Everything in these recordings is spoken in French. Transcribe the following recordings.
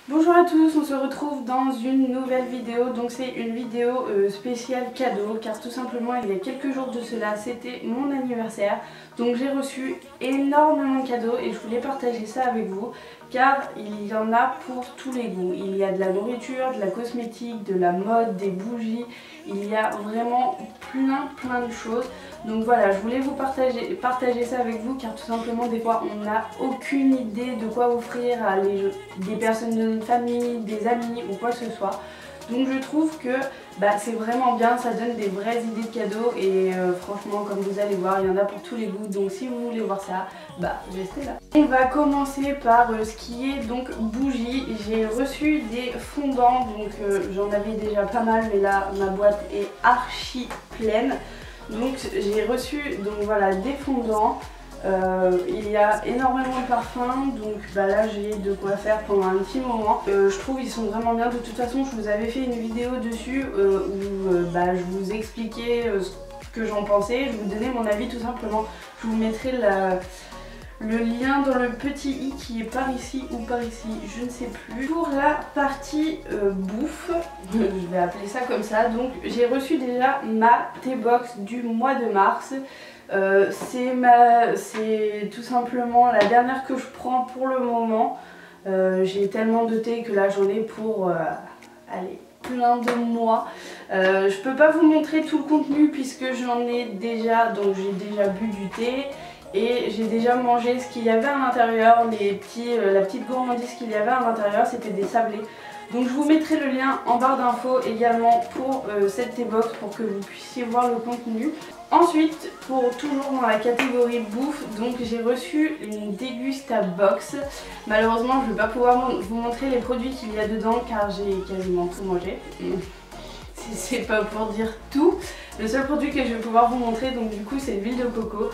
Bonjour à tous, on se retrouve dans une nouvelle vidéo. Donc c'est une vidéo spéciale cadeau car tout simplement il y a quelques jours de cela c'était mon anniversaire. Donc j'ai reçu énormément de cadeaux et je voulais partager ça avec vous car il y en a pour tous les goûts. Il y a de la nourriture, de la cosmétique, de la mode, des bougies, il y a vraiment plein de choses. Donc voilà, je voulais vous partager ça avec vous car tout simplement des fois on n'a aucune idée de quoi offrir à des personnes de notre famille, des amis ou quoi que ce soit. Donc je trouve que c'est vraiment bien, ça donne des vraies idées de cadeaux et franchement comme vous allez voir il y en a pour tous les goûts. Donc si vous voulez voir ça, restez là. On va commencer par ce qui est donc bougies. J'ai reçu des fondants, donc j'en avais déjà pas mal mais là ma boîte est archi pleine. Donc j'ai reçu des fondants, il y a énormément de parfums, donc là j'ai de quoi faire pendant un petit moment. Je trouve ils sont vraiment bien, de toute façon je vous avais fait une vidéo dessus où je vous expliquais ce que j'en pensais, je vous donnais mon avis tout simplement. Je vous mettrai le lien dans le petit i qui est par ici ou par ici, je ne sais plus. Pour la partie bouffe, je vais appeler ça comme ça, donc j'ai reçu déjà ma T-Box du mois de mars. C'est tout simplement la dernière que je prends pour le moment. J'ai tellement de thé que là j'en ai pour allez, plein de mois. Je peux pas vous montrer tout le contenu puisque j'en ai déjà, donc j'ai déjà bu du thé. Et j'ai déjà mangé ce qu'il y avait à l'intérieur, la petite gourmandise qu'il y avait à l'intérieur, c'était des sablés. Donc je vous mettrai le lien en barre d'infos également pour cette T-Box pour que vous puissiez voir le contenu. Ensuite, toujours dans la catégorie bouffe, donc j'ai reçu une Dégusta Box. Malheureusement je ne vais pas pouvoir vous montrer les produits qu'il y a dedans car j'ai quasiment tout mangé. C'est pas pour dire tout. Le seul produit que je vais pouvoir vous montrer donc du coup c'est l'huile de coco.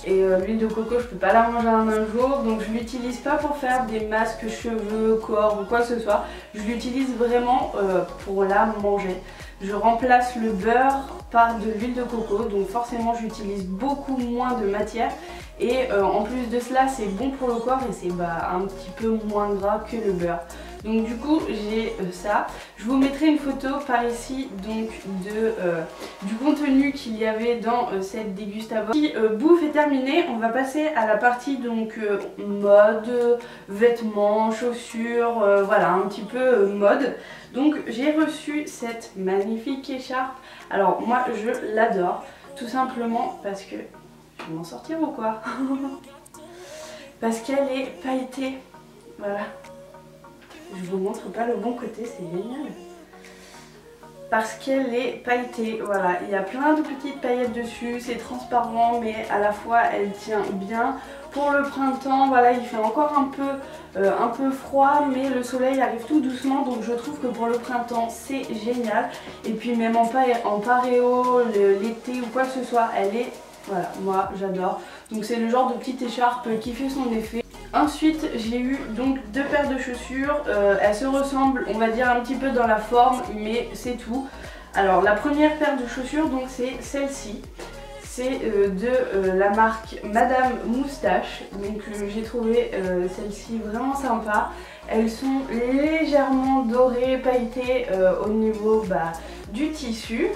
Et l'huile de coco je peux pas la manger en un jour, donc je l'utilise pas pour faire des masques cheveux, corps ou quoi que ce soit. Je l'utilise vraiment pour la manger. Je remplace le beurre par de l'huile de coco, donc forcément j'utilise beaucoup moins de matière. Et en plus de cela c'est bon pour le corps et c'est un petit peu moins gras que le beurre. Donc du coup j'ai ça. Je vous mettrai une photo par ici donc du contenu qu'il y avait dans cette Dégusta Box. Si bouffe est terminée, on va passer à la partie donc mode, vêtements, chaussures, voilà un petit peu mode. Donc j'ai reçu cette magnifique écharpe. Alors moi je l'adore tout simplement parce que je vais m'en sortir ou quoi? Parce qu'elle est pailletée, voilà. Je vous montre pas le bon côté, c'est génial. Parce qu'elle est pailletée, voilà, il y a plein de petites paillettes dessus, c'est transparent mais à la fois elle tient bien. Pour le printemps, voilà, il fait encore un peu froid mais le soleil arrive tout doucement, donc je trouve que pour le printemps c'est génial. Et puis même en paréo, l'été ou quoi que ce soit, elle est, voilà, moi j'adore. Donc c'est le genre de petite écharpe qui fait son effet. Ensuite j'ai eu donc deux paires de chaussures, elles se ressemblent on va dire un petit peu dans la forme mais c'est tout. Alors la première paire de chaussures donc c'est celle-ci, c'est de la marque Madame Moustache, donc j'ai trouvé celle-ci vraiment sympa. Elles sont légèrement dorées, pailletées au niveau du tissu.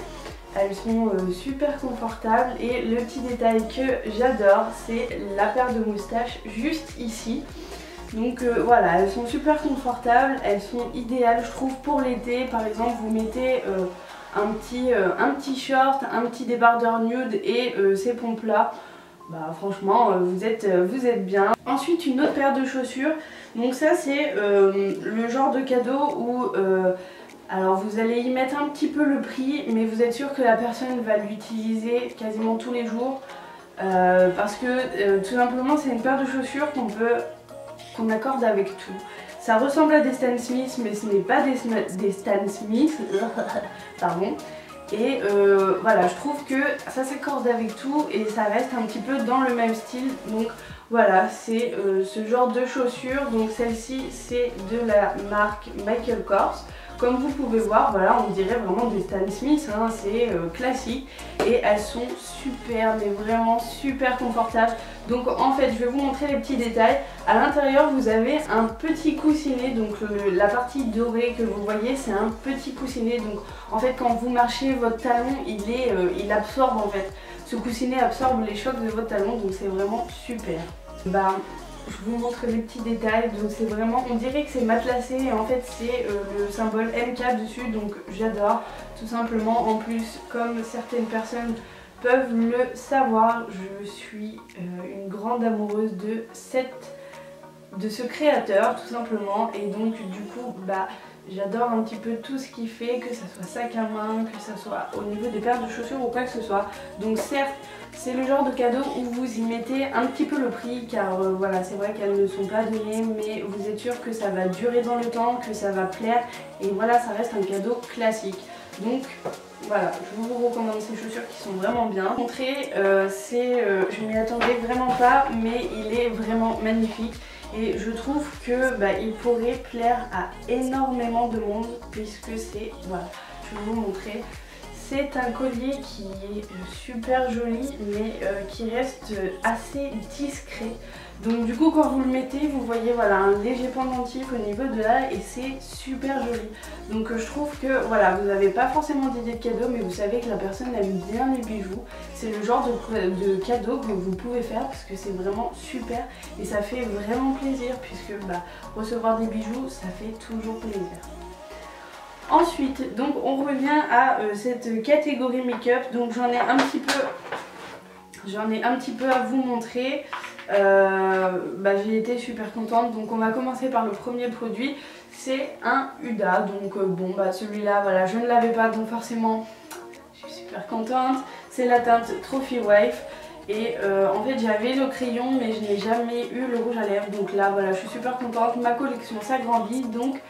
Elles sont super confortables et le petit détail que j'adore c'est la paire de moustaches juste ici. Donc voilà, elles sont super confortables, elles sont idéales je trouve pour l'été. Par exemple vous mettez un petit short, un petit débardeur nude et ces pompes là. Franchement vous êtes bien. Ensuite une autre paire de chaussures, donc ça c'est le genre de cadeau où alors vous allez y mettre un petit peu le prix mais vous êtes sûr que la personne va l'utiliser quasiment tous les jours parce que tout simplement c'est une paire de chaussures qu'on accorde avec tout. Ça ressemble à des Stan Smith mais ce n'est pas des Stan Smith pardon. Et voilà, je trouve que ça s'accorde avec tout et ça reste un petit peu dans le même style. Donc voilà, c'est ce genre de chaussures. Donc celle-ci c'est de la marque Michael Kors. comme vous pouvez voir, voilà, on dirait vraiment des Stan Smith, hein, c'est classique et elles sont super, mais vraiment super confortables. Donc en fait je vais vous montrer les petits détails. À l'intérieur vous avez un petit coussinet, donc la partie dorée que vous voyez c'est un petit coussinet. Donc en fait quand vous marchez votre talon il absorbe en fait. Ce coussinet absorbe les chocs de votre talon, donc c'est vraiment super. Bah, je vous montre les petits détails, donc c'est vraiment, on dirait que c'est matelassé et en fait c'est le symbole MK dessus, donc j'adore tout simplement. En plus, comme certaines personnes peuvent le savoir, je suis une grande amoureuse de ce créateur tout simplement, et donc du coup bah j'adore un petit peu tout ce qu'il fait, que ça soit sac à main, que ça soit au niveau des paires de chaussures ou quoi que ce soit. Donc certes c'est le genre de cadeau où vous y mettez un petit peu le prix, car voilà, c'est vrai qu'elles ne sont pas données, mais vous êtes sûr que ça va durer dans le temps, que ça va plaire, et voilà, ça reste un cadeau classique. Donc voilà, je vous recommande ces chaussures qui sont vraiment bien. Montrer, je m'y attendais vraiment pas, mais il est vraiment magnifique. Et je trouve que il pourrait plaire à énormément de monde, puisque c'est, voilà, je vais vous montrer. C'est un collier qui est super joli, mais qui reste assez discret. Donc du coup quand vous le mettez, vous voyez voilà un léger pendentif au niveau de là et c'est super joli. Donc je trouve que voilà, vous n'avez pas forcément d'idée de cadeau, mais vous savez que la personne aime bien les bijoux. C'est le genre de cadeau que vous pouvez faire parce que c'est vraiment super et ça fait vraiment plaisir, puisque recevoir des bijoux ça fait toujours plaisir. Ensuite, donc on revient à cette catégorie make-up. Donc j'en ai un petit peu à vous montrer. J'ai été super contente. Donc on va commencer par le premier produit. C'est un Huda. Donc celui-là, voilà, je ne l'avais pas, donc forcément je suis super contente. C'est la teinte Trophy Wife. Et en fait j'avais le crayon, mais je n'ai jamais eu le rouge à lèvres. Donc là voilà, je suis super contente. Ma collection s'agrandit, donc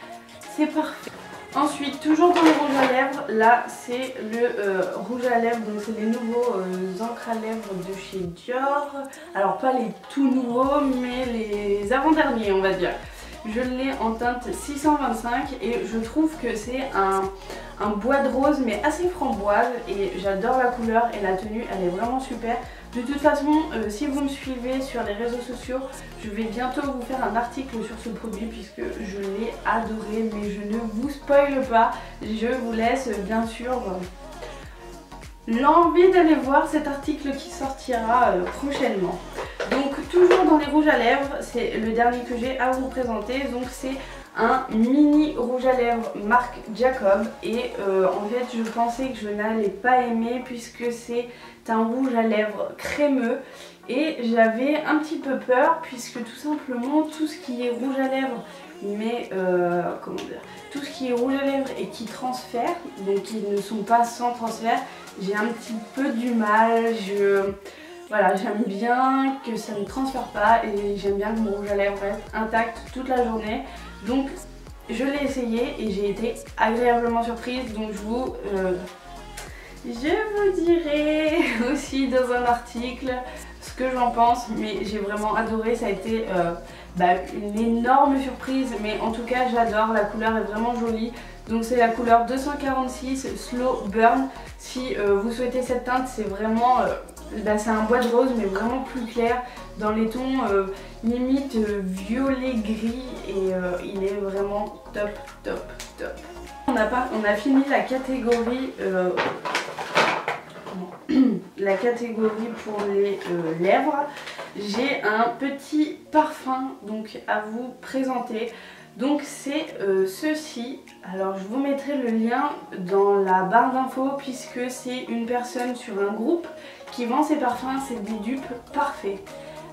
c'est parfait. Ensuite, toujours dans le rouge à lèvres, là c'est le rouge à lèvres, donc c'est les nouveaux encres à lèvres de chez Dior. Alors pas les tout nouveaux, mais les avant-derniers on va dire. Je l'ai en teinte 625 et je trouve que c'est un bois de rose mais assez framboise, et j'adore la couleur et la tenue, elle est vraiment super. De toute façon, si vous me suivez sur les réseaux sociaux, je vais bientôt vous faire un article sur ce produit puisque je l'ai adoré, mais je ne vous spoile pas. Je vous laisse bien sûr l'envie d'aller voir cet article qui sortira prochainement. Donc toujours dans les rouges à lèvres, c'est le dernier que j'ai à vous présenter. Donc c'est un mini rouge à lèvres marque Jacob, et en fait je pensais que je n'allais pas aimer puisque c'est un rouge à lèvres crémeux, et j'avais un petit peu peur puisque tout simplement tout ce qui est rouge à lèvres, mais comment dire, tout ce qui est rouge à lèvres et qui transfère, donc qui ne sont pas sans transfert, j'ai un petit peu du mal. Voilà, j'aime bien que ça ne transfère pas et j'aime bien que mon rouge à lèvres reste intact toute la journée. Donc je l'ai essayé et j'ai été agréablement surprise. Donc je vous dirai aussi dans un article ce que j'en pense, mais j'ai vraiment adoré. Ça a été une énorme surprise, mais en tout cas j'adore, la couleur est vraiment jolie. Donc c'est la couleur 246 Slow Burn. Si vous souhaitez cette teinte, c'est vraiment c'est un bois de rose mais vraiment plus clair, dans les tons limite violet gris, et il est vraiment top top top. On a fini la catégorie la catégorie pour les lèvres. J'ai un petit parfum donc à vous présenter. Donc c'est ceci. Alors je vous mettrai le lien dans la barre d'infos puisque c'est une personne sur un groupe qui vend ses parfums. C'est des dupes parfaits.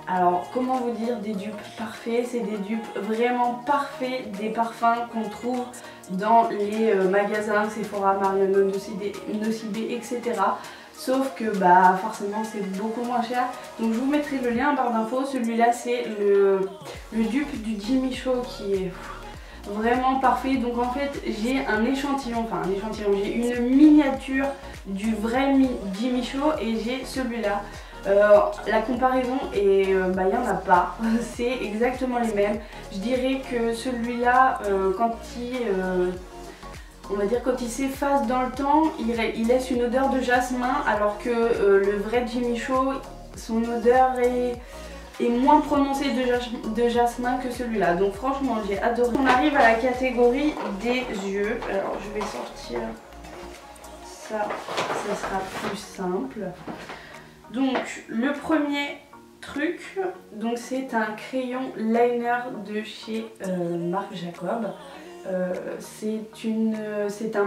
Alors comment vous dire des dupes parfaits? C'est des dupes vraiment parfaits des parfums qu'on trouve dans les magasins Sephora, Marion, Nocibé, etc. Sauf que forcément c'est beaucoup moins cher. Donc je vous mettrai le lien en barre d'infos. Celui-là c'est le dupe du Jimmy Choo qui est vraiment parfait. Donc en fait j'ai un échantillon, j'ai une miniature du vrai Jimmy Choo et j'ai celui-là. La comparaison est, il n'y en a pas, c'est exactement les mêmes. Je dirais que celui-là, quand on va dire quand il s'efface dans le temps, il laisse une odeur de jasmin, alors que le vrai Jimmy Choo, son odeur est moins prononcée de jasmin que celui-là. Donc franchement j'ai adoré. On arrive à la catégorie des yeux. Alors je vais sortir ça, ça sera plus simple. Donc le premier truc, donc c'est un crayon liner de chez Marc Jacob. C'est un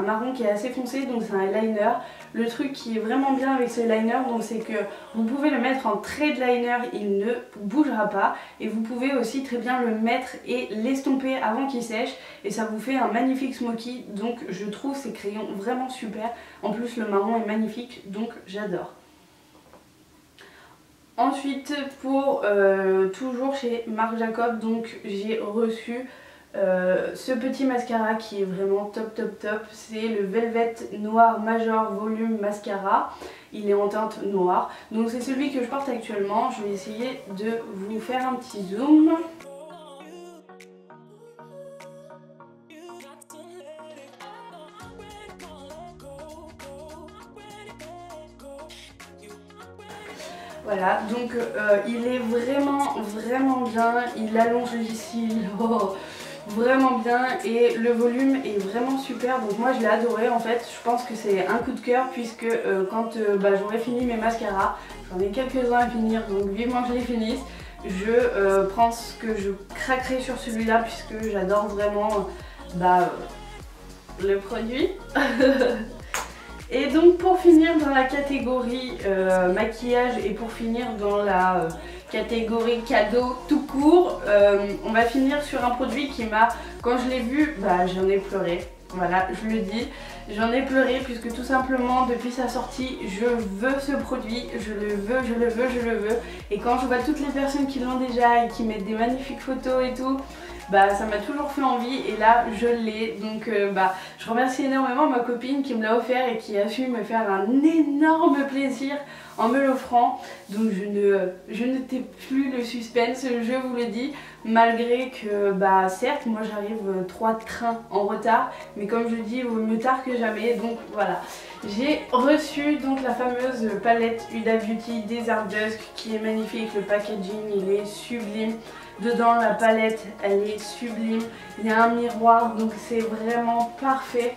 marron qui est assez foncé, donc c'est un liner. Le truc qui est vraiment bien avec ce liner, c'est que vous pouvez le mettre en trait de liner, il ne bougera pas, et vous pouvez aussi très bien le mettre et l'estomper avant qu'il sèche, et ça vous fait un magnifique smoky. Donc je trouve ces crayons vraiment super. En plus le marron est magnifique, donc j'adore. Ensuite, pour toujours chez Marc Jacob, donc j'ai reçu ce petit mascara qui est vraiment top. C'est le Velvet Noir Major Volume Mascara. Il est en teinte noire. Donc c'est celui que je porte actuellement. Je vais essayer de vous faire un petit zoom. Voilà, donc il est vraiment bien, il allonge les cils, oh, vraiment bien, et le volume est vraiment super. Donc moi je l'ai adoré en fait. Je pense que c'est un coup de cœur, puisque quand j'aurai fini mes mascaras, j'en ai quelques-uns à finir, donc vivement que je les finisse. Je pense que je craquerai sur celui-là, puisque j'adore vraiment le produit. Et donc pour finir dans la catégorie maquillage, et pour finir dans la catégorie cadeau tout court, on va finir sur un produit qui m'a, quand je l'ai vu, j'en ai pleuré. Voilà, je le dis, j'en ai pleuré, puisque tout simplement depuis sa sortie, je veux ce produit, je le veux. Et quand je vois toutes les personnes qui l'ont déjà et qui mettent des magnifiques photos et tout, ça m'a toujours fait envie, et là je l'ai. Donc je remercie énormément ma copine qui me l'a offert et qui a su me faire un énorme plaisir en me l'offrant. Donc je ne tais plus le suspense, je vous le dis, malgré que certes moi j'arrive 3 trains en retard, mais comme je dis, vaut mieux tard que jamais. Donc voilà, j'ai reçu donc la fameuse palette Huda Beauty Desert Dusk, qui est magnifique. Le packaging il est sublime. Dedans la palette elle est sublime, il y a un miroir, donc c'est vraiment parfait.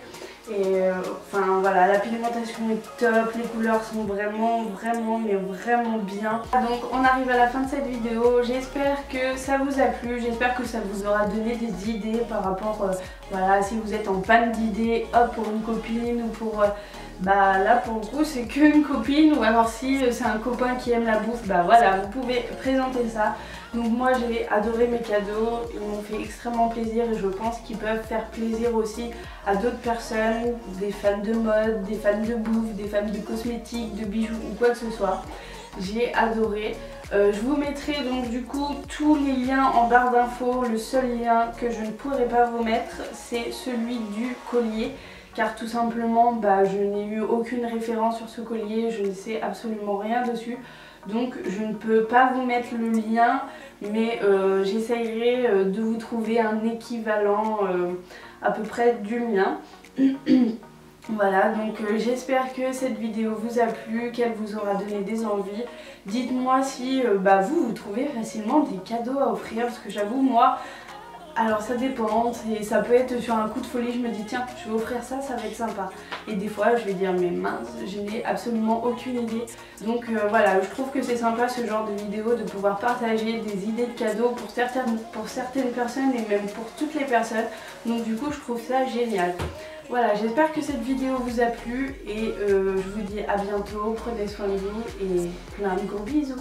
Et enfin voilà, la pigmentation est top, les couleurs sont vraiment bien. Donc on arrive à la fin de cette vidéo, j'espère que ça vous a plu, j'espère que ça vous aura donné des idées par rapport, voilà, si vous êtes en panne d'idées, hop, pour une copine, ou pour... là pour le coup c'est qu'une copine, ou alors si c'est un copain qui aime la bouffe, voilà, vous pouvez présenter ça. Donc moi j'ai adoré mes cadeaux, ils m'ont fait extrêmement plaisir, et je pense qu'ils peuvent faire plaisir aussi à d'autres personnes, des fans de mode, des fans de bouffe, des fans de cosmétiques, de bijoux ou quoi que ce soit. J'ai adoré. Je vous mettrai donc du coup tous les liens en barre d'infos. Le seul lien que je ne pourrai pas vous mettre, c'est celui du collier, car tout simplement je n'ai eu aucune référence sur ce collier, je ne sais absolument rien dessus. Donc je ne peux pas vous mettre le lien, mais j'essayerai de vous trouver un équivalent à peu près du mien. Voilà, donc j'espère que cette vidéo vous a plu, qu'elle vous aura donné des envies. Dites-moi si vous trouvez facilement des cadeaux à offrir, parce que j'avoue moi... Alors ça dépend, ça peut être sur un coup de folie, je me dis tiens je vais offrir ça, ça va être sympa. Et des fois je vais dire mais mince, je n'ai absolument aucune idée. Donc voilà, je trouve que c'est sympa ce genre de vidéo, de pouvoir partager des idées de cadeaux pour certaines personnes, et même pour toutes les personnes. Donc du coup je trouve ça génial. Voilà, j'espère que cette vidéo vous a plu, et je vous dis à bientôt, prenez soin de vous et plein de gros bisous.